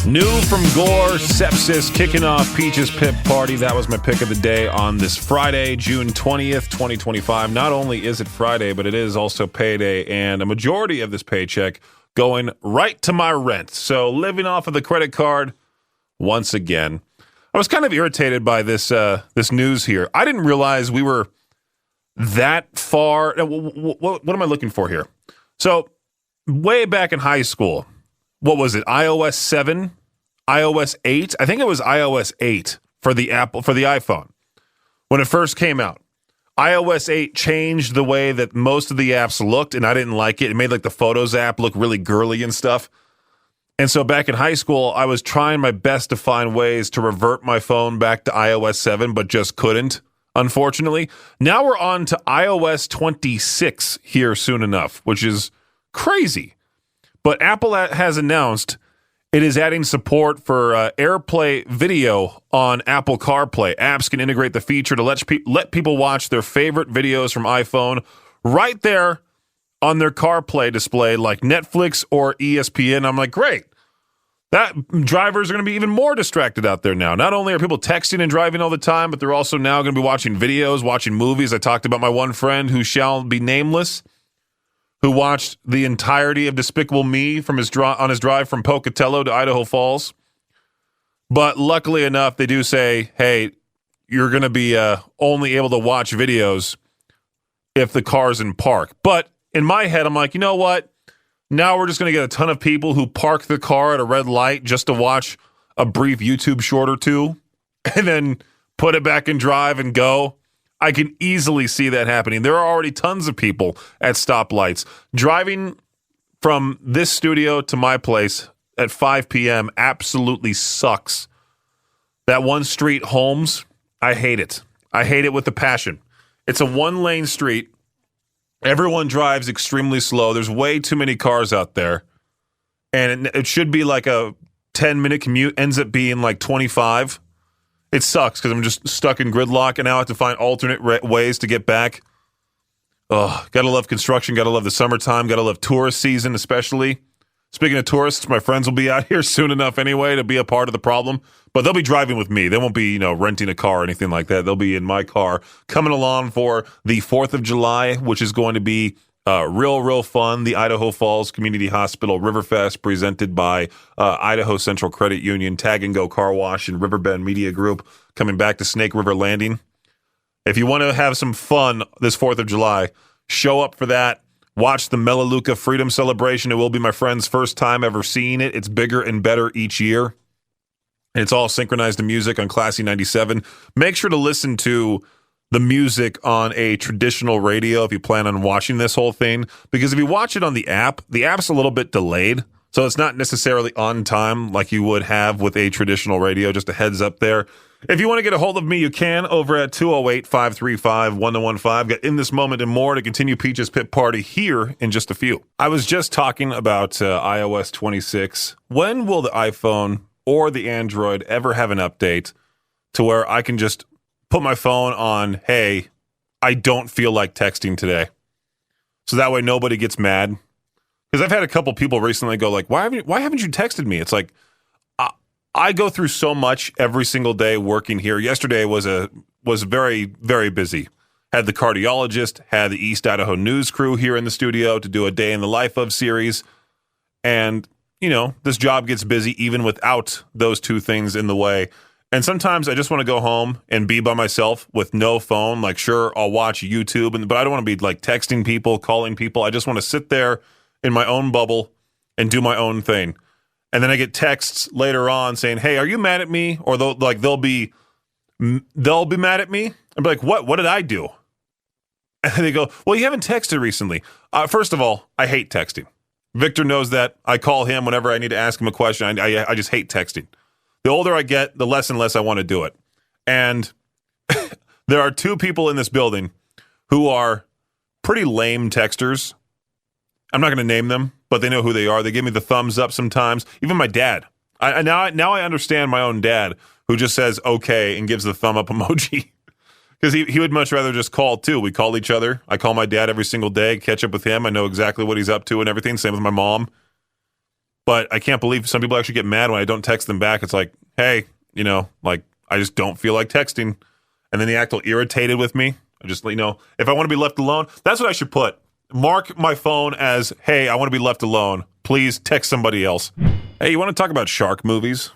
New from Gore, Sepsis, kicking off Peach's Pip Party. That was my pick of the day on this Friday, June 20th, 2025. Not only is it Friday, but it is also payday, and a majority of this paycheck going right to my rent. So living off of the credit card once again. I was kind of irritated by this news here. I didn't realize we were that far. What am I looking for here? So way back in high school, what was it? iOS 7, iOS 8. I think it was iOS 8 for the iPhone when it first came out. iOS 8 changed the way that most of the apps looked, and I didn't like it. It made like the Photos app look really girly and stuff. And so back in high school, I was trying my best to find ways to revert my phone back to iOS 7, but just couldn't, unfortunately. Now we're on to iOS 26 here soon enough, which is crazy. But Apple has announced it is adding support for AirPlay video on Apple CarPlay. Apps can integrate the feature to let people watch their favorite videos from iPhone right there on their CarPlay display, like Netflix or ESPN. I'm like, great. That drivers are going to be even more distracted out there now. Not only are people texting and driving all the time, but they're also now going to be watching videos, watching movies. I talked about my one friend who shall be nameless, who watched the entirety of Despicable Me from on his drive from Pocatello to Idaho Falls. But luckily enough, they do say, hey, you're going to be only able to watch videos if the car's in park. But in my head, I'm like, you know what? Now we're just going to get a ton of people who park the car at a red light just to watch a brief YouTube short or two and then put it back in drive and go. I can easily see that happening. There are already tons of people at stoplights. Driving from this studio to my place at 5 p.m. absolutely sucks. That one street, Holmes, I hate it. I hate it with a passion. It's a one-lane street. Everyone drives extremely slow. There's way too many cars out there. And it should be like a 10-minute commute. Ends up being like 25. It sucks because I'm just stuck in gridlock, and now I have to find alternate ways to get back. Oh, gotta love construction. Gotta love the summertime. Gotta love tourist season, especially. Speaking of tourists, my friends will be out here soon enough anyway to be a part of the problem. But they'll be driving with me. They won't be, renting a car or anything like that. They'll be in my car coming along for the 4th of July, which is going to be real fun. The Idaho Falls Community Hospital Riverfest presented by Idaho Central Credit Union, Tag and Go Car Wash, and Riverbend Media Group coming back to Snake River Landing. If you want to have some fun this 4th of July, show up for that. Watch the Melaleuca Freedom Celebration. It will be my friend's first time ever seeing it. It's bigger and better each year. And it's all synchronized to music on Classy 97. Make sure to listen to the music on a traditional radio if you plan on watching this whole thing. Because if you watch it on the app's a little bit delayed. So it's not necessarily on time like you would have with a traditional radio. Just a heads up there. If you want to get a hold of me, you can over at 208-535-1015. Got In This Moment and More to continue Peach's Pit Party here in just a few. I was just talking about iOS 26. When will the iPhone or the Android ever have an update to where I can just put my phone on, hey, I don't feel like texting today. So that way nobody gets mad. Because I've had a couple people recently go like, why haven't you texted me? It's like, I go through so much every single day working here. Yesterday was very, very busy. Had the cardiologist, had the East Idaho News crew here in the studio to do a Day in the Life of series. And, this job gets busy even without those two things in the way. And sometimes I just want to go home and be by myself with no phone. Like, sure, I'll watch YouTube, but I don't want to be like texting people, calling people. I just want to sit there in my own bubble and do my own thing. And then I get texts later on saying, hey, are you mad at me? Or they'll be mad at me. I'm like, what did I do? And they go, well, you haven't texted recently. First of all, I hate texting. Victor knows that. I call him whenever I need to ask him a question. I just hate texting. The older I get, the less and less I want to do it. And there are two people in this building who are pretty lame texters. I'm not going to name them, but they know who they are. They give me the thumbs up sometimes. Even my dad. Now I understand my own dad, who just says okay and gives the thumb up emoji. Because he would much rather just call, too. We call each other. I call my dad every single day, catch up with him. I know exactly what he's up to and everything. Same with my mom. But I can't believe some people actually get mad when I don't text them back. It's like, hey, like I just don't feel like texting. And then they act all irritated with me. I just, if I want to be left alone, that's what I should put. Mark my phone as, hey, I want to be left alone. Please text somebody else. Hey, you want to talk about shark movies?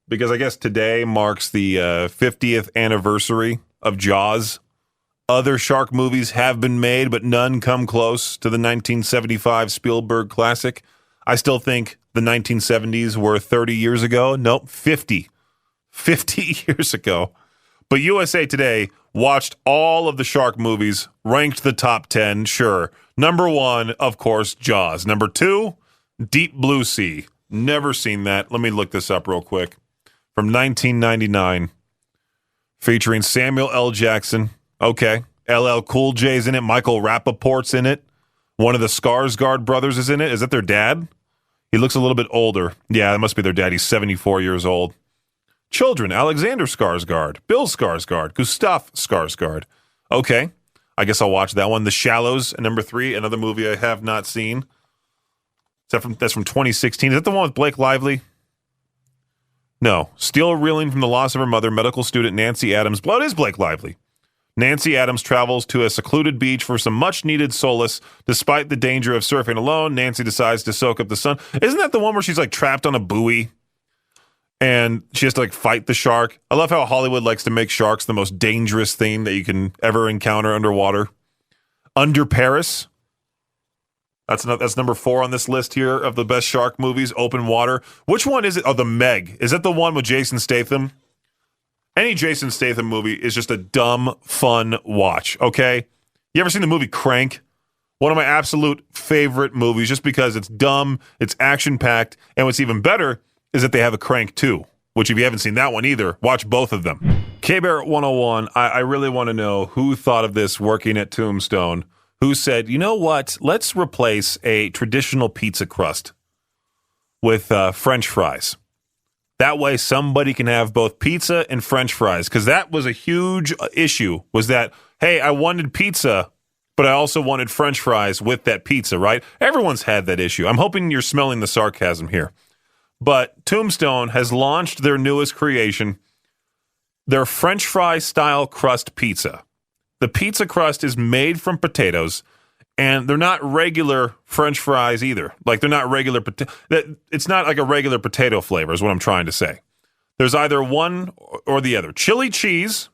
Because I guess today marks the 50th anniversary of Jaws. Other shark movies have been made, but none come close to the 1975 Spielberg classic. I still think the 1970s were 30 years ago. Nope, 50 years ago. But USA Today watched all of the shark movies, ranked the top 10, sure. Number 1, of course, Jaws. Number 2, Deep Blue Sea. Never seen that. Let me look this up real quick. From 1999, featuring Samuel L. Jackson. Okay. LL Cool J's in it. Michael Rappaport's in it. One of the Skarsgård brothers is in it. Is that their dad? He looks a little bit older. Yeah, that must be their dad. He's 74 years old. Children, Alexander Skarsgård, Bill Skarsgård, Gustav Skarsgård. Okay, I guess I'll watch that one. The Shallows, number 3, another movie I have not seen. That's from 2016. Is that the one with Blake Lively? No. Still reeling from the loss of her mother, medical student Nancy Adams. Well, it is Blake Lively. Nancy Adams travels to a secluded beach for some much-needed solace. Despite the danger of surfing alone, Nancy decides to soak up the sun. Isn't that the one where she's like trapped on a buoy and she has to like fight the shark? I love how Hollywood likes to make sharks the most dangerous thing that you can ever encounter underwater. Under Paris. That's number 4 on this list here of the best shark movies. Open Water. Which one is it? Oh, The Meg. Is that the one with Jason Statham? Any Jason Statham movie is just a dumb, fun watch, okay? You ever seen the movie Crank? One of my absolute favorite movies, just because it's dumb, it's action-packed, and what's even better is that they have a Crank 2, which if you haven't seen that one either, watch both of them. K-Bear 101, I really want to know who thought of this working at Tombstone, who said, you know what, let's replace a traditional pizza crust with French fries. That way somebody can have both pizza and French fries, because that was a huge issue, was that, hey, I wanted pizza, but I also wanted French fries with that pizza, right? Everyone's had that issue. I'm hoping you're smelling the sarcasm here. But Tombstone has launched their newest creation, their French fry-style crust pizza. The pizza crust is made from potatoes, and they're not regular French fries either. Like, they're not regular potato. It's not like a regular potato flavor is what I'm trying to say. There's either one or the other. Chili cheese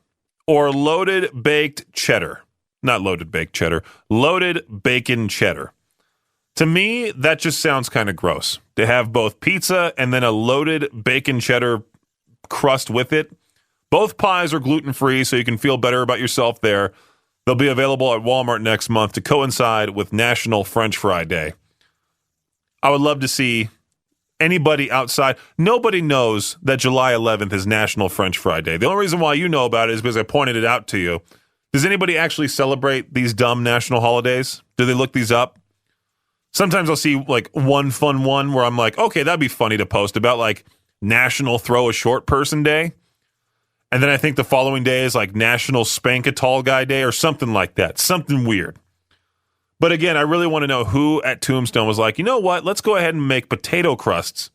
or loaded baked cheddar. Not loaded baked cheddar. Loaded bacon cheddar. To me, that just sounds kind of gross. To have both pizza and then a loaded bacon cheddar crust with it. Both pies are gluten-free, so you can feel better about yourself there. They'll be available at Walmart next month to coincide with National French Fry Day. I would love to see anybody outside. Nobody knows that July 11th is National French Fry Day. The only reason why you know about it is because I pointed it out to you. Does anybody actually celebrate these dumb national holidays? Do they look these up? Sometimes I'll see like one fun one where I'm like, okay, that'd be funny to post about, like National Throw a Short Person Day. And then I think the following day is like National Spank a Tall Guy Day or something like that. Something weird. But again, I really want to know who at Tombstone was like, you know what? Let's go ahead and make potato crusts.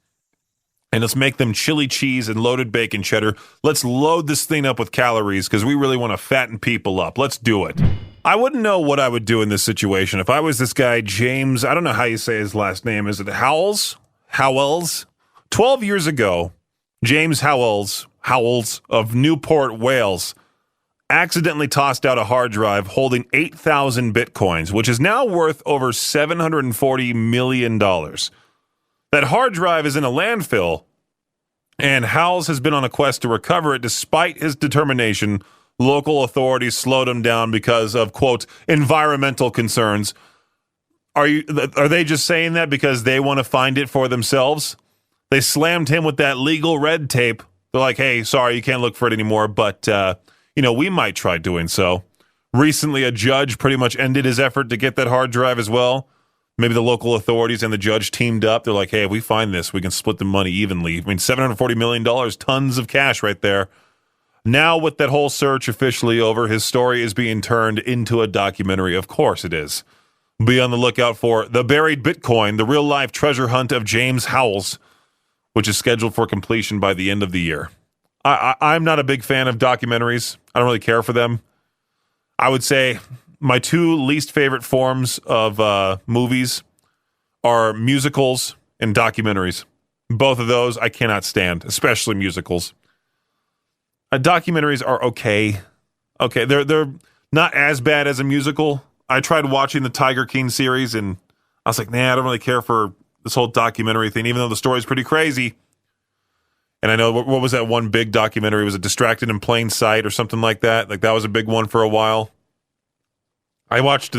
And let's make them chili cheese and loaded bacon cheddar. Let's load this thing up with calories because we really want to fatten people up. Let's do it. I wouldn't know what I would do in this situation. If I was this guy, James, I don't know how you say his last name. Is it Howells? 12 years ago, James Howells of Newport, Wales, accidentally tossed out a hard drive holding 8,000 bitcoins, which is now worth over $740 million. That hard drive is in a landfill, and Howells has been on a quest to recover it. Despite his determination, local authorities slowed him down because of, quote, environmental concerns. Are they just saying that because they want to find it for themselves? They slammed him with that legal red tape. They're like, hey, sorry, you can't look for it anymore, but, we might try doing so. Recently, a judge pretty much ended his effort to get that hard drive as well. Maybe the local authorities and the judge teamed up. They're like, hey, if we find this, we can split the money evenly. I mean, $740 million, tons of cash right there. Now, with that whole search officially over, his story is being turned into a documentary. Of course it is. Be on the lookout for The Buried Bitcoin, the real-life treasure hunt of James Howells, which is scheduled for completion by the end of the year. I'm not a big fan of documentaries. I don't really care for them. I would say my two least favorite forms of movies are musicals and documentaries. Both of those I cannot stand, especially musicals. Documentaries are okay. Okay, they're not as bad as a musical. I tried watching the Tiger King series, and I was like, nah, I don't really care for this whole documentary thing, even though the story's pretty crazy. And I know, what was that one big documentary? Was it Distracted in Plain Sight or something like that? Like, that was a big one for a while. I watched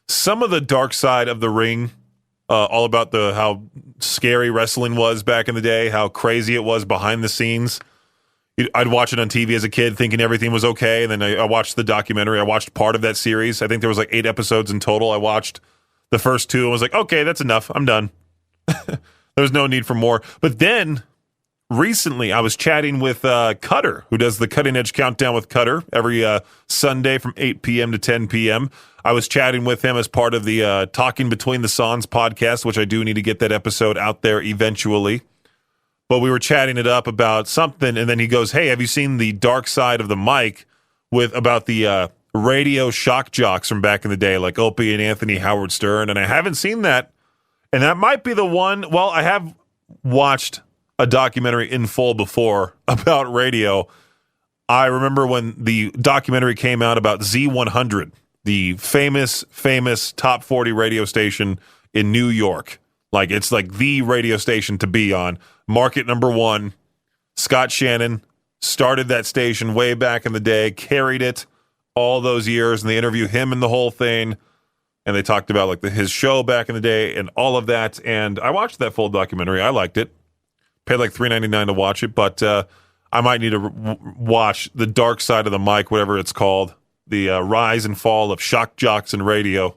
some of the Dark Side of the Ring, all about how scary wrestling was back in the day, how crazy it was behind the scenes. I'd watch it on TV as a kid thinking everything was okay, and then I watched the documentary. I watched part of that series. I think there was like 8 episodes in total. I watched the first 2 and was like, okay, that's enough. I'm done. There's no need for more. But then, recently, I was chatting with Cutter, who does the Cutting Edge Countdown with Cutter every Sunday from 8 p.m. to 10 p.m. I was chatting with him as part of the Talking Between the Songs podcast, which I do need to get that episode out there eventually. But we were chatting it up about something, and then he goes, hey, have you seen the Dark Side of the Mic about the radio shock jocks from back in the day, like Opie and Anthony Howard Stern? And I haven't seen that. And that might be the one. Well, I have watched a documentary in full before about radio. I remember when the documentary came out about Z100, the famous top 40 radio station in New York. Like, it's like the radio station to be on. Market number 1. Scott Shannon started that station way back in the day, carried it all those years, and they interview him and the whole thing. And they talked about like his show back in the day and all of that. And I watched that full documentary. I liked it. Paid like $3.99 to watch it, but I might need to watch The Dark Side of the Mic, whatever it's called, the rise and fall of shock jocks in radio.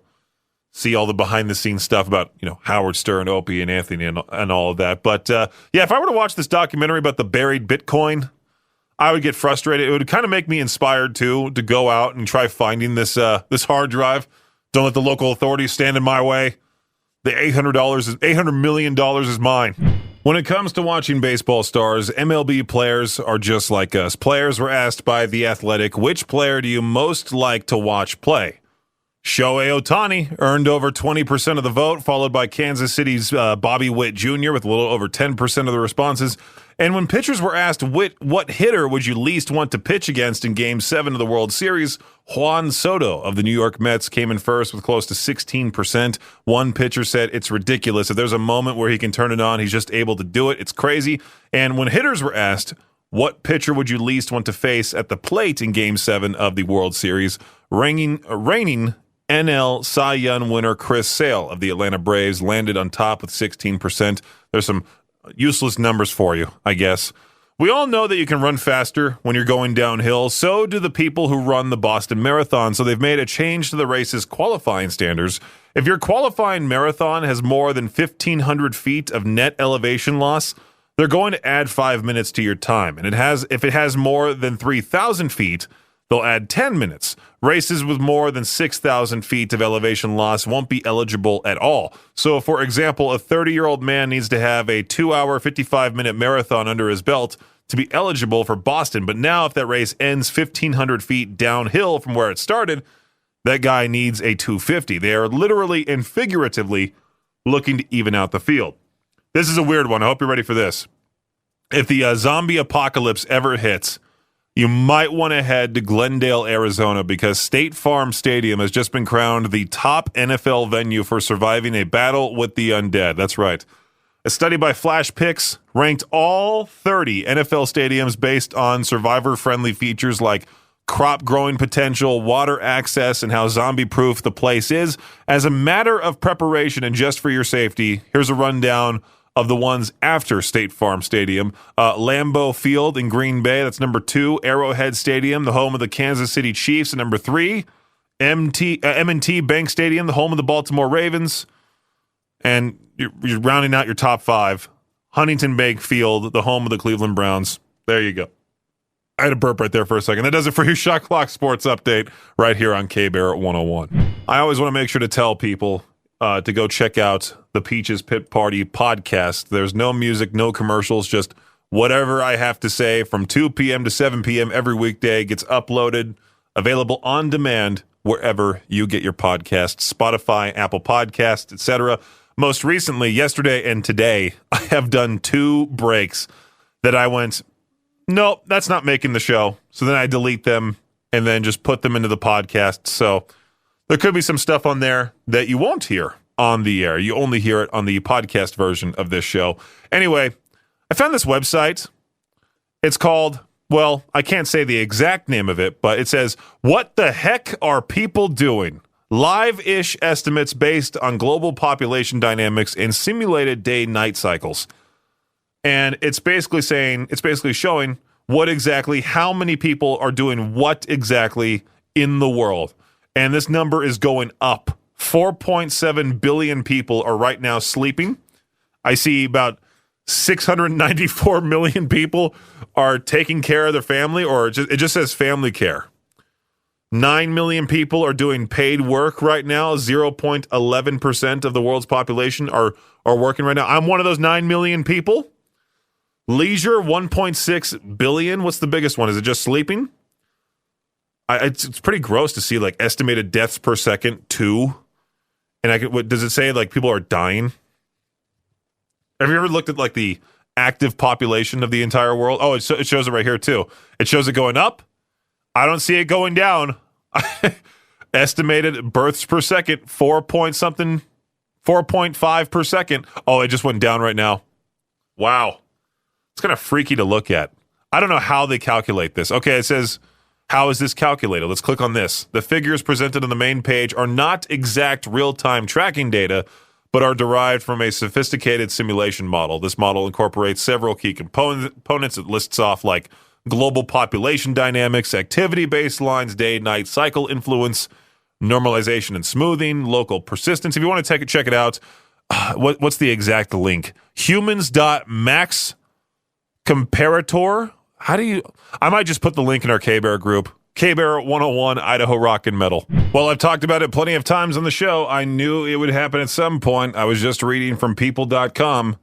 See all the behind-the-scenes stuff about, Howard Stern, Opie, and Anthony, and all of that. But, if I were to watch this documentary about the buried Bitcoin, I would get frustrated. It would kind of make me inspired, too, to go out and try finding this hard drive. Don't let the local authorities stand in my way. The $800 million is mine. When it comes to watching baseball stars, MLB players are just like us. Players were asked by The Athletic, which player do you most like to watch play? Shohei Ohtani earned over 20% of the vote, followed by Kansas City's Bobby Witt Jr. with a little over 10% of the responses. And when pitchers were asked what hitter would you least want to pitch against in Game 7 of the World Series, Juan Soto of the New York Mets came in first with close to 16%. One pitcher said it's ridiculous. If there's a moment where he can turn it on, he's just able to do it. It's crazy. And when hitters were asked, what pitcher would you least want to face at the plate in Game 7 of the World Series, reigning NL Cy Young winner Chris Sale of the Atlanta Braves landed on top with 16%. There's some useless numbers for you, I guess. We all know that you can run faster when you're going downhill. So do the people who run the Boston Marathon. So they've made a change to the race's qualifying standards. If your qualifying marathon has more than 1,500 feet of net elevation loss, they're going to add 5 minutes to your time. And if it has more than 3,000 feet, they'll add 10 minutes. Races with more than 6,000 feet of elevation loss won't be eligible at all. So, for example, a 30-year-old man needs to have a 2-hour, 55-minute marathon under his belt to be eligible for Boston. But now, if that race ends 1,500 feet downhill from where it started, that guy needs a 250. They are literally and figuratively looking to even out the field. This is a weird one. I hope you're ready for this. If the zombie apocalypse ever hits, you might want to head to Glendale, Arizona, because State Farm Stadium has just been crowned the top NFL venue for surviving a battle with the undead. That's right. A study by Flash Picks ranked all 30 NFL stadiums based on survivor-friendly features like crop growing potential, water access, and how zombie-proof the place is. As a matter of preparation and just for your safety, here's a rundown of the ones after State Farm Stadium. Lambeau Field in Green Bay, that's number 2. Arrowhead Stadium, the home of the Kansas City Chiefs, number 3. M&T Bank Stadium, the home of the Baltimore Ravens. And you're rounding out your top 5. Huntington Bank Field, the home of the Cleveland Browns. There you go. I had a burp right there for a second. That does it for your Shot Clock Sports Update right here on K-Bear 101. I always want to make sure to tell people to go check out the Peaches Pit Party podcast. There's no music, no commercials, just whatever I have to say from 2 p.m. to 7 p.m. every weekday gets uploaded, available on demand wherever you get your podcasts, Spotify, Apple Podcasts, etc. Most recently, yesterday and today, I have done 2 breaks that I went, nope, that's not making the show. So then I delete them and then just put them into the podcast. So there could be some stuff on there that you won't hear on the air. You only hear it on the podcast version of this show. Anyway, I found this website. It's called, well, I can't say the exact name of it, but it says, "What the heck are people doing? Live-ish estimates based on global population dynamics and simulated day-night cycles." And it's basically showing how many people are doing what exactly in the world. And this number is going up. 4.7 billion people are right now sleeping. I see about 694 million people are taking care of their family, or it just says family care. 9 million people are doing paid work right now. 0.11% of the world's population are working right now. I'm one of those 9 million people. Leisure, 1.6 billion. What's the biggest one? Is it just sleeping? It's pretty gross to see like estimated deaths per second, 2. And does it say like people are dying? Have you ever looked at like the active population of the entire world? Oh, it shows it right here too. It shows it going up. I don't see it going down. Estimated births per second, 4.5 per second. Oh, it just went down right now. Wow. It's kind of freaky to look at. I don't know how they calculate this. Okay, it says, how is this calculated? Let's click on this. The figures presented on the main page are not exact real-time tracking data, but are derived from a sophisticated simulation model. This model incorporates several key components. It lists off like global population dynamics, activity baselines, day-night cycle influence, normalization and smoothing, local persistence. If you want to check it out, what's the exact link? Humans.max comparator. I might just put the link in our K-Bear group. K-Bear 101, Idaho Rock and Metal. Well, I've talked about it plenty of times on the show. I knew it would happen at some point. I was just reading from people.com.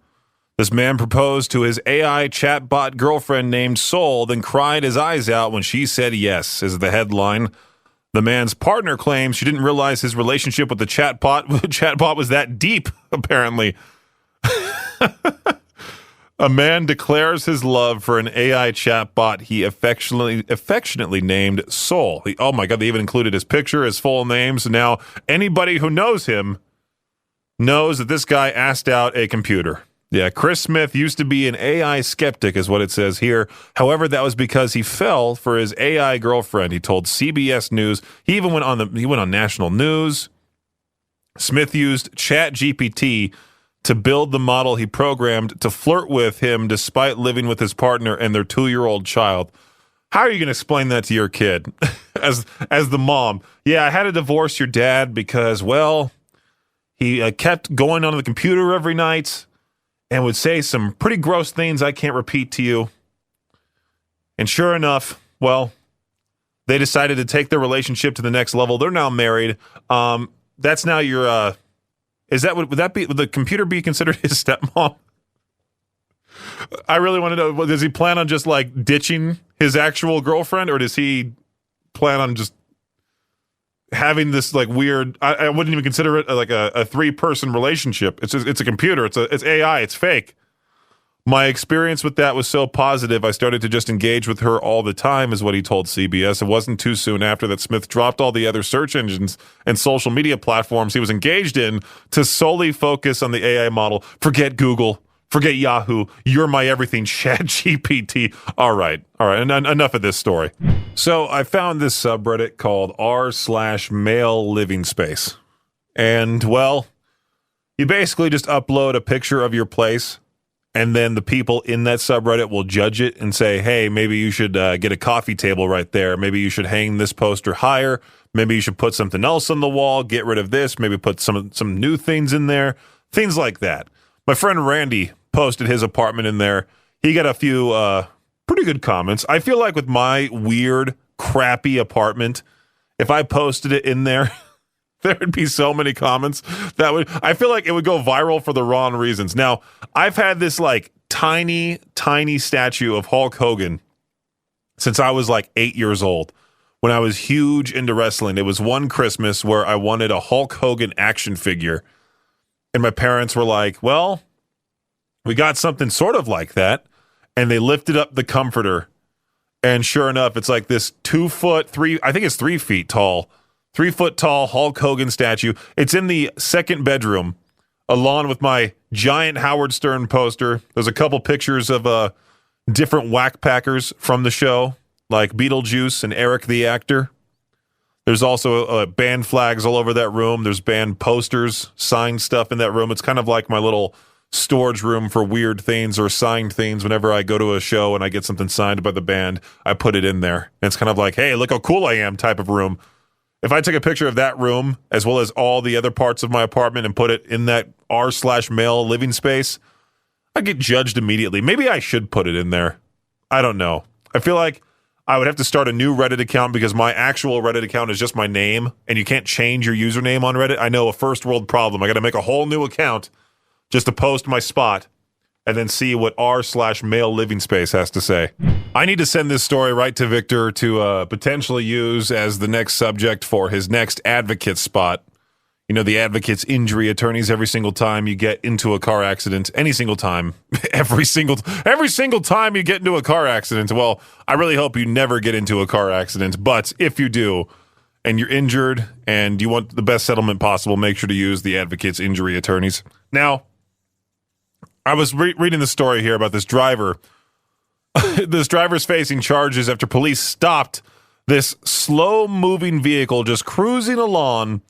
This man proposed to his AI chatbot girlfriend named Soul, then cried his eyes out when she said yes, is the headline. The man's partner claims she didn't realize his relationship with the chatbot was that deep, apparently. A man declares his love for an AI chatbot he affectionately named Soul. Oh my God, they even included his picture, his full name. So now anybody who knows him knows that this guy asked out a computer. Yeah, Chris Smith used to be an AI skeptic, is what it says here. However, that was because he fell for his AI girlfriend. He told CBS News. He even went on national news. Smith used ChatGPT to build the model he programmed to flirt with him despite living with his partner and their 2-year-old child. How are you going to explain that to your kid as the mom? Yeah, I had to divorce your dad because, well, he kept going on the computer every night and would say some pretty gross things I can't repeat to you. And sure enough, well, they decided to take their relationship to the next level. They're now married. That's now your... would the computer be considered his stepmom? I really want to know, does he plan on just like ditching his actual girlfriend, or does he plan on just having this like weird, I wouldn't even consider it like a 3-person relationship. It's a computer. It's AI. It's fake. My experience with that was so positive, I started to just engage with her all the time, is what he told CBS. It wasn't too soon after that Smith dropped all the other search engines and social media platforms he was engaged in to solely focus on the AI model. Forget Google. Forget Yahoo. You're my everything, ChatGPT. All right. Enough of this story. So I found this subreddit called r/male living space. And, well, you basically just upload a picture of your place, and then the people in that subreddit will judge it and say, hey, maybe you should get a coffee table right there. Maybe you should hang this poster higher. Maybe you should put something else on the wall, get rid of this, maybe put some new things in there, things like that. My friend Randy posted his apartment in there. He got a few pretty good comments. I feel like with my weird, crappy apartment, if I posted it in there, there would be so many comments I feel like it would go viral for the wrong reasons. Now, I've had this like tiny statue of Hulk Hogan since I was like 8 years old. When I was huge into wrestling, it was one Christmas where I wanted a Hulk Hogan action figure. And my parents were like, well, we got something sort of like that. And they lifted up the comforter. And sure enough, it's like this 3 feet tall, 3 foot tall Hulk Hogan statue. It's in the second bedroom, along with my giant Howard Stern poster. There's a couple pictures of different whack packers from the show, like Beetlejuice and Eric the actor. There's also band flags all over that room. There's band posters, signed stuff in that room. It's kind of like my little storage room for weird things or signed things. Whenever I go to a show and I get something signed by the band, I put it in there. And it's kind of like, hey, look how cool I am type of room. If I took a picture of that room as well as all the other parts of my apartment and put it in that r/male living space, I'd get judged immediately. Maybe I should put it in there. I don't know. I feel like I would have to start a new Reddit account because my actual Reddit account is just my name, and you can't change your username on Reddit. I know, a first world problem. I got to make a whole new account just to post my spot and then see what r/male living space has to say. I need to send this story right to Victor to potentially use as the next subject for his next advocate spot. You know, the advocates injury attorneys, every single time you get into a car accident, any single time, every single time you get into a car accident. Well, I really hope you never get into a car accident, but if you do and you're injured and you want the best settlement possible, make sure to use the advocates injury attorneys. Now, I was reading the story here about this driver. This driver's facing charges after police stopped this slow-moving vehicle just cruising along,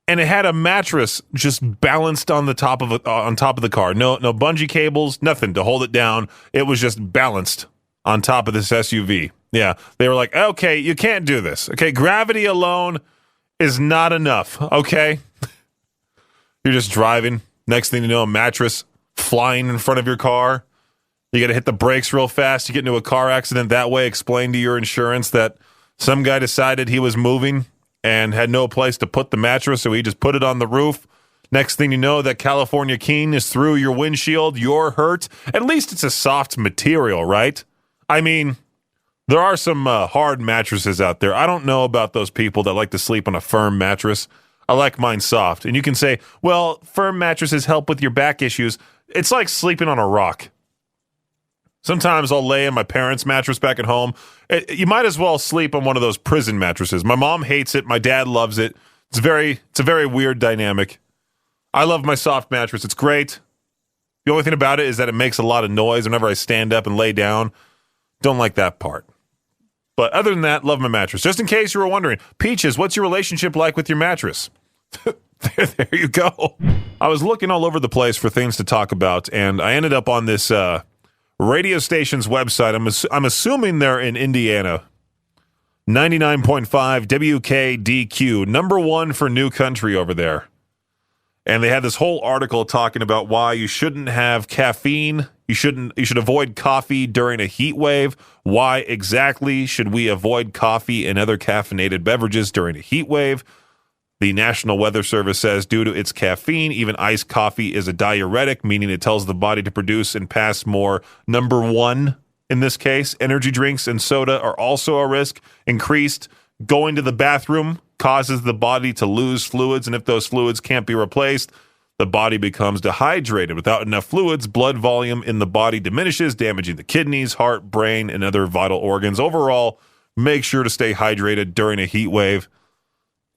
and it had a mattress just balanced on the top of the car. No bungee cables, nothing to hold it down. It was just balanced on top of this SUV. Yeah, they were like, okay, you can't do this. Okay, gravity alone is not enough. Okay, you're just driving. Next thing you know, a mattress flying in front of your car. You got to hit the brakes real fast. You get into a car accident that way. Explain to your insurance that some guy decided he was moving and had no place to put the mattress, so he just put it on the roof. Next thing you know, that California King is through your windshield. You're hurt. At least it's a soft material, right? I mean, there are some hard mattresses out there. I don't know about those people that like to sleep on a firm mattress. I like mine soft. And you can say, well, firm mattresses help with your back issues. It's like sleeping on a rock. Sometimes I'll lay in my parents' mattress back at home. You might as well sleep on one of those prison mattresses. My mom hates it. My dad loves it. It's a very weird dynamic. I love my soft mattress. It's great. The only thing about it is that it makes a lot of noise whenever I stand up and lay down. Don't like that part. But other than that, love my mattress. Just in case you were wondering, Peaches, what's your relationship like with your mattress? There you go. I was looking all over the place for things to talk about, and I ended up on this radio station's website. I'm assuming they're in Indiana. 99.5 WKDQ, number one for new country over there. And they had this whole article talking about why you shouldn't have caffeine. You should avoid coffee during a heat wave. Why exactly should we avoid coffee and other caffeinated beverages during a heat wave? The National Weather Service says due to its caffeine, even iced coffee is a diuretic, meaning it tells the body to produce and pass more. Number one, in this case, energy drinks and soda are also a risk. Increased going to the bathroom causes the body to lose fluids, and if those fluids can't be replaced, the body becomes dehydrated. Without enough fluids, blood volume in the body diminishes, damaging the kidneys, heart, brain, and other vital organs. Overall, make sure to stay hydrated during a heat wave.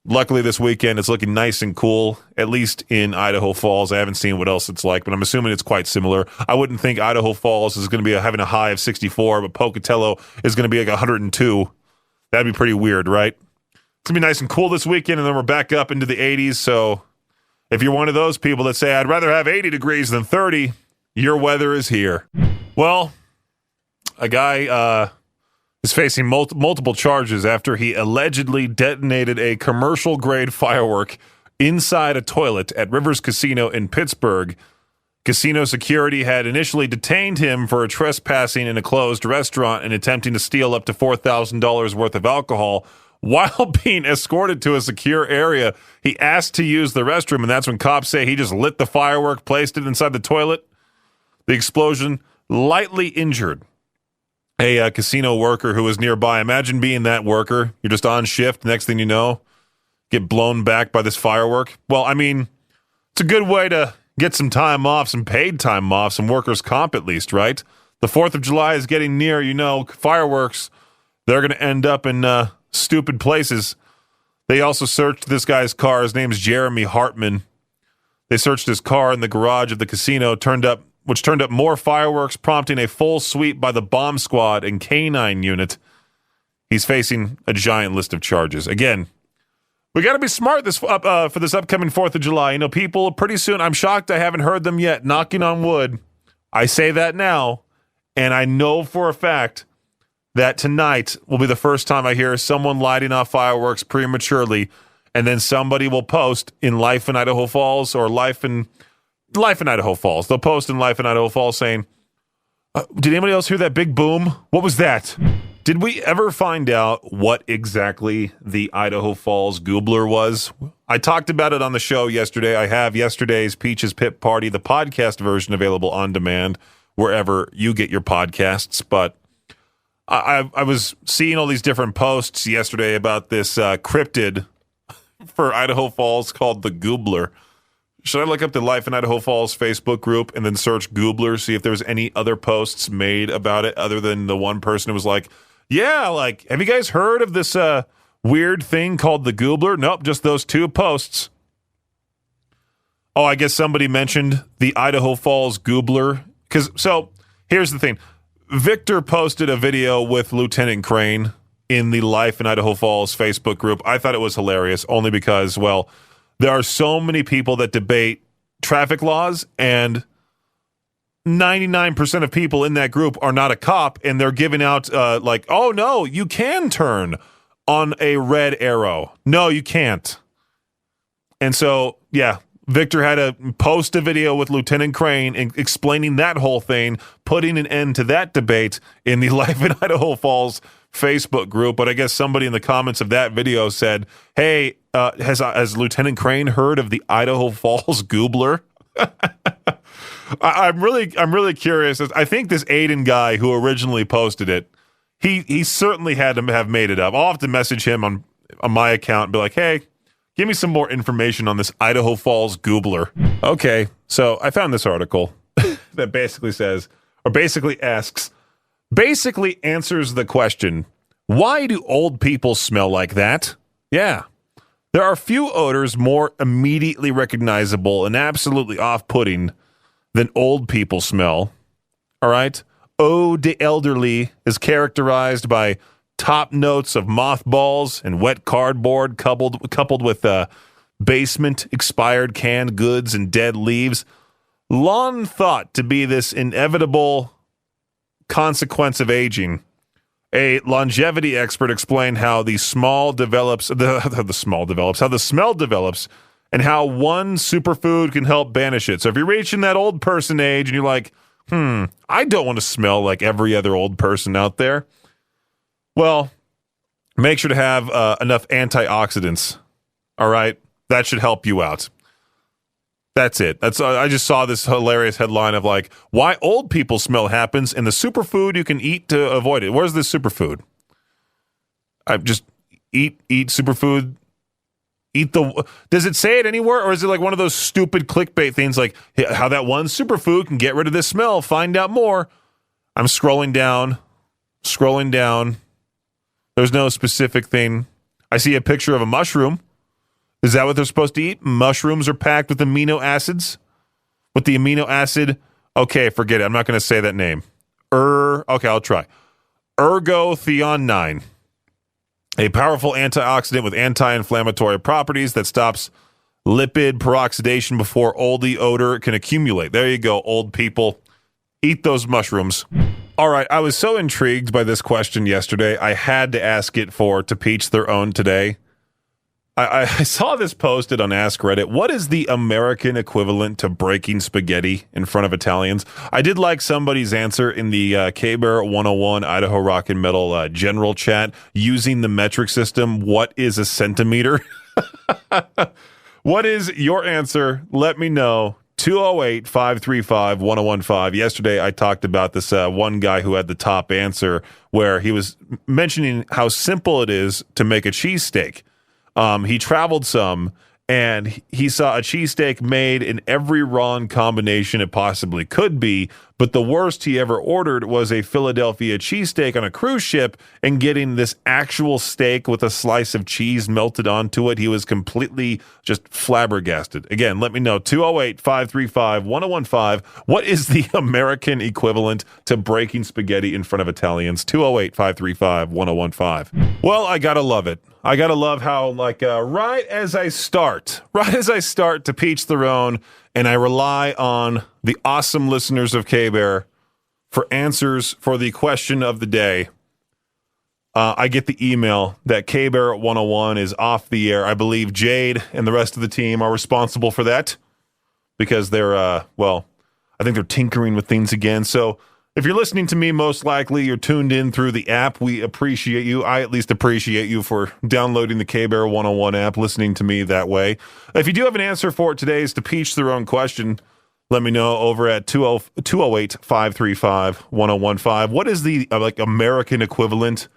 Luckily, this weekend, it's looking nice and cool, at least in Idaho Falls. I haven't seen what else it's like, but I'm assuming it's quite similar. I wouldn't think Idaho Falls is going to be having a high of 64, but Pocatello is going to be like 102. That'd be pretty weird, right? It's going to be nice and cool this weekend, and then we're back up into the 80s, so if you're one of those people that say, I'd rather have 80 degrees than 30, your weather is here. Well, a guy is facing multiple charges after he allegedly detonated a commercial-grade firework inside a toilet at Rivers Casino in Pittsburgh Casino security had initially detained him for trespassing in a closed restaurant and attempting to steal up to $4,000 worth of alcohol. While being escorted to a secure area, he asked to use the restroom, and that's when cops say he just lit the firework, placed it inside the toilet. The explosion lightly injured a casino worker who was nearby. Imagine being that worker. You're just on shift. Next thing you know, get blown back by this firework. Well, I mean, it's a good way to get some time off, some paid time off, some workers' comp at least, right? The 4th of July is getting near. You know, fireworks, they're going to end up in stupid places. They also searched this guy's car. His name's Jeremy Hartman. They searched his car in the garage of the casino, which turned up more fireworks, prompting a full sweep by the bomb squad and canine unit. He's facing a giant list of charges. Again, we got to be smart for this upcoming 4th of July. You know, people pretty soon, I'm shocked I haven't heard them yet, knocking on wood. I say that now, and I know for a fact that tonight will be the first time I hear someone lighting off fireworks prematurely, and then somebody will post in Life in Idaho Falls or Life in Idaho Falls. They'll post in Life in Idaho Falls saying, did anybody else hear that big boom? What was that? Did we ever find out what exactly the Idaho Falls Goobler was? I talked about it on the show yesterday. I have yesterday's Peaches Pip Party, the podcast version, available on demand wherever you get your podcasts. But I was seeing all these different posts yesterday about this cryptid for Idaho Falls called the Goobler. Should I look up the Life in Idaho Falls Facebook group and then search Goobler, see if there's any other posts made about it other than the one person who was like, yeah, like, have you guys heard of this weird thing called the Goobler? Nope, just those two posts. Oh, I guess somebody mentioned the Idaho Falls Goobler. So here's the thing. Victor posted a video with Lieutenant Crane in the Life in Idaho Falls Facebook group. I thought it was hilarious only because, well, there are so many people that debate traffic laws, and 99% of people in that group are not a cop, and they're giving out like, oh, no, you can turn on a red arrow. No, you can't. And so, yeah, Victor had to post a video with Lieutenant Crane explaining that whole thing, putting an end to that debate in the Life in Idaho Falls Facebook group. But I guess somebody in the comments of that video said, hey, has Lieutenant Crane heard of the Idaho Falls Goobler? I'm really curious. I think this Aiden guy who originally posted it, he certainly had to have made it up. I'll have to message him on my account and be like, hey, give me some more information on this Idaho Falls Goobler. Okay, so I found this article that basically answers the question, why do old people smell like that? Yeah. There are few odors more immediately recognizable and absolutely off-putting than old people smell. All right? Eau de elderly is characterized by top notes of mothballs and wet cardboard coupled with basement, expired canned goods, and dead leaves. Long thought to be this inevitable consequence of aging. A longevity expert explained how the smell develops, and how one superfood can help banish it. So if you're reaching that old person age and you're like, I don't want to smell like every other old person out there, well, make sure to have enough antioxidants. All right? That should help you out. That's it. I just saw this hilarious headline of like, why old people smell happens and the superfood you can eat to avoid it. Where's this superfood? I just eat superfood. Does it say it anywhere, or is it like one of those stupid clickbait things like how that one superfood can get rid of this smell? Find out more. I'm scrolling down. There's no specific thing. I see a picture of a mushroom. Is that what they're supposed to eat? Mushrooms are packed with amino acids. With the amino acid, okay, forget it. I'm not going to say that name. Okay, I'll try. Ergothionine, a powerful antioxidant with anti-inflammatory properties that stops lipid peroxidation before oldie odor can accumulate. There you go, old people. Eat those mushrooms. All right, I was so intrigued by this question yesterday, I had to ask it to Peach Their Own today. I saw this posted on Ask Reddit. What is the American equivalent to breaking spaghetti in front of Italians? I did like somebody's answer in the K-Bear 101 Idaho Rock and Metal general chat using the metric system. What is a centimeter? What is your answer? Let me know. 208-535-1015. Yesterday, I talked about this one guy who had the top answer where he was mentioning how simple it is to make a cheesesteak. He traveled some, and he saw a cheesesteak made in every wrong combination it possibly could be, but the worst he ever ordered was a Philadelphia cheesesteak on a cruise ship, and getting this actual steak with a slice of cheese melted onto it, he was completely just flabbergasted. Again, let me know, 208-535-1015. What is the American equivalent to breaking spaghetti in front of Italians? 208-535-1015. Well, I gotta love it. I gotta love how, right as I start to Peach Theron, and I rely on the awesome listeners of K-Bear for answers for the question of the day, I get the email that K-Bear 101 is off the air. I believe Jade and the rest of the team are responsible for that because they're, I think they're tinkering with things again. So if you're listening to me, most likely you're tuned in through the app. We appreciate you. I at least appreciate you for downloading the K-Bear 101 app, listening to me that way. If you do have an answer for it today, is to peach their own question, let me know over at 208-535-1015. What is the American equivalent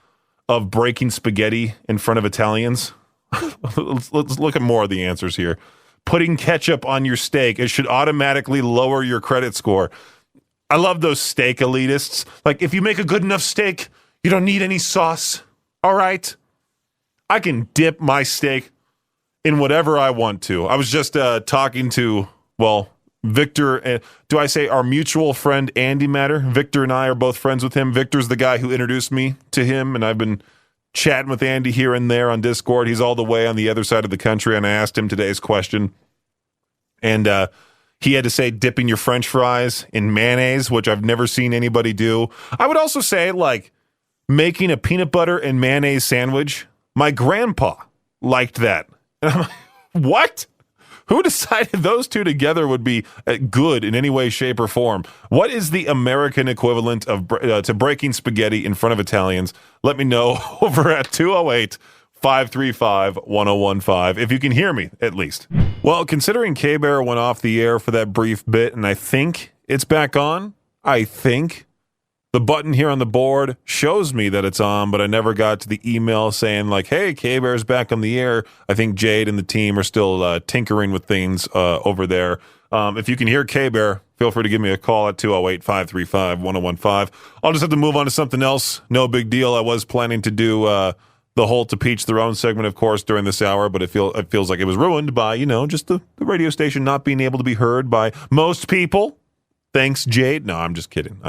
of breaking spaghetti in front of Italians? Let's look at more of the answers here. Putting ketchup on your steak, it should automatically lower your credit score. I love those steak elitists. Like, if you make a good enough steak, you don't need any sauce. All right? I can dip my steak in whatever I want to. I was just talking to, Victor, and do I say our mutual friend Andy Matter? Victor and I are both friends with him. Victor's the guy who introduced me to him, and I've been chatting with Andy here and there on Discord. He's all the way on the other side of the country, and I asked him today's question. And, he had to say dipping your French fries in mayonnaise, which I've never seen anybody do. I would also say, making a peanut butter and mayonnaise sandwich. My grandpa liked that. And I'm like, what? Who decided those two together would be good in any way, shape, or form? What is the American equivalent of to breaking spaghetti in front of Italians? Let me know over at 208-535-1015, if you can hear me, at least. Well, considering K-Bear went off the air for that brief bit, and I think it's back on, the button here on the board shows me that it's on, but I never got to the email saying, hey, K-Bear's back on the air. I think Jade and the team are still tinkering with things over there. If you can hear K-Bear, feel free to give me a call at 208-535-1015. I'll just have to move on to something else. No big deal. I was planning to do the whole to peach their own segment, of course, during this hour, but it feels like it was ruined by, just the radio station not being able to be heard by most people. Thanks, Jade. No, I'm just kidding.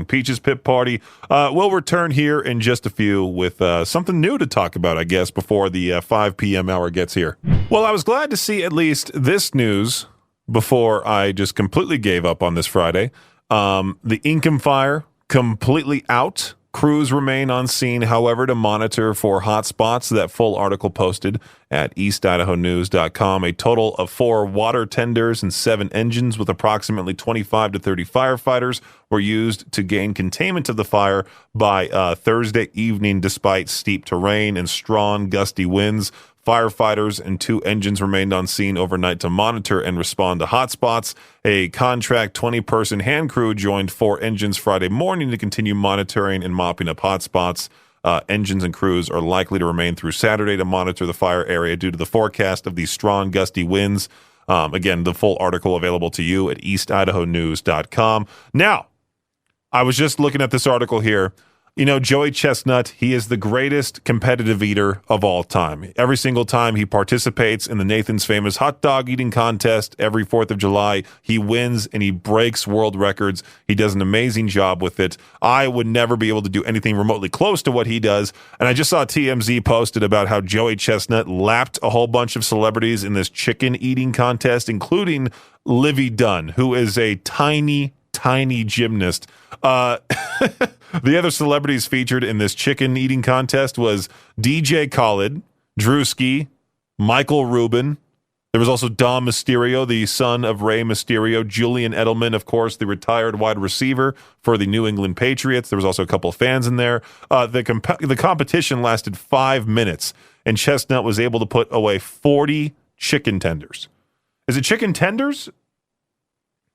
Peach's Pip Party will return here in just a few with something new to talk about, I guess, before the 5 p.m. hour gets here. Well, I was glad to see at least this news before I just completely gave up on this Friday. The Ingham fire completely out. Crews remain on scene, however, to monitor for hot spots. That full article posted at eastidahonews.com. A total of 4 water tenders and 7 engines with approximately 25 to 30 firefighters were used to gain containment of the fire by Thursday evening, despite steep terrain and strong gusty winds. Firefighters and 2 engines remained on scene overnight to monitor and respond to hotspots. A contract 20-person hand crew joined 4 engines Friday morning to continue monitoring and mopping up hotspots. Engines and crews are likely to remain through Saturday to monitor the fire area due to the forecast of these strong gusty winds. Again, the full article available to you at eastidahonews.com. Now, I was just looking at this article here. Joey Chestnut, he is the greatest competitive eater of all time. Every single time he participates in the Nathan's Famous hot dog eating contest every 4th of July, he wins and he breaks world records. He does an amazing job with it. I would never be able to do anything remotely close to what he does. And I just saw TMZ posted about how Joey Chestnut lapped a whole bunch of celebrities in this chicken eating contest, including Livy Dunn, who is a tiny gymnast. The other celebrities featured in this chicken eating contest was DJ Khaled, Drewski, Michael Rubin. There was also Dom Mysterio, the son of Rey Mysterio. Julian Edelman, of course, the retired wide receiver for the New England Patriots. There was also a couple of fans in there. The competition lasted 5 minutes, and Chestnut was able to put away 40 chicken tenders. Is it chicken tenders?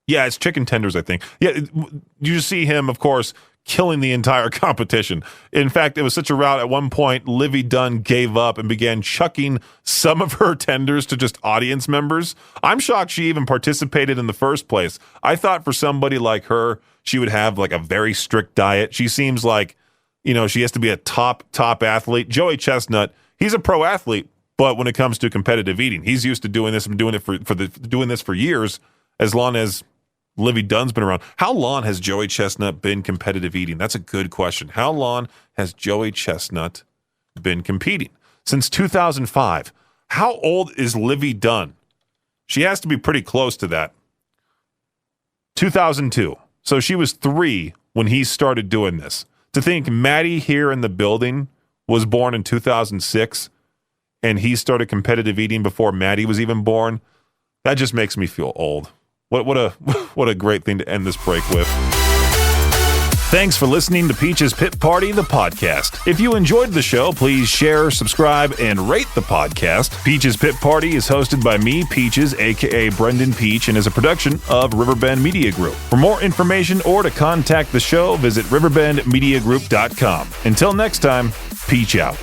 Yeah, it's chicken tenders, I think. Yeah, you see him, of course, killing the entire competition. In fact, it was such a rout at one point, Livy Dunn gave up and began chucking some of her tenders to just audience members. I'm shocked she even participated in the first place. I thought for somebody like her, she would have like a very strict diet. She seems like, she has to be a top athlete. Joey Chestnut, he's a pro athlete, but when it comes to competitive eating, he's used to doing this and doing this for years, as long as Livy Dunn's been around. How long has Joey Chestnut been competitive eating? That's a good question. How long has Joey Chestnut been competing? Since 2005. How old is Livy Dunn? She has to be pretty close to that. 2002. So she was 3 when he started doing this. To think Maddie here in the building was born in 2006 and he started competitive eating before Maddie was even born, that just makes me feel old. What a great thing to end this break with. Thanks for listening to Peach's Pit Party, the podcast. If you enjoyed the show, please share, subscribe, and rate the podcast. Peach's Pit Party is hosted by me, Peaches, a.k.a. Brendan Peach, and is a production of Riverbend Media Group. For more information or to contact the show, visit riverbendmediagroup.com. Until next time, Peach out.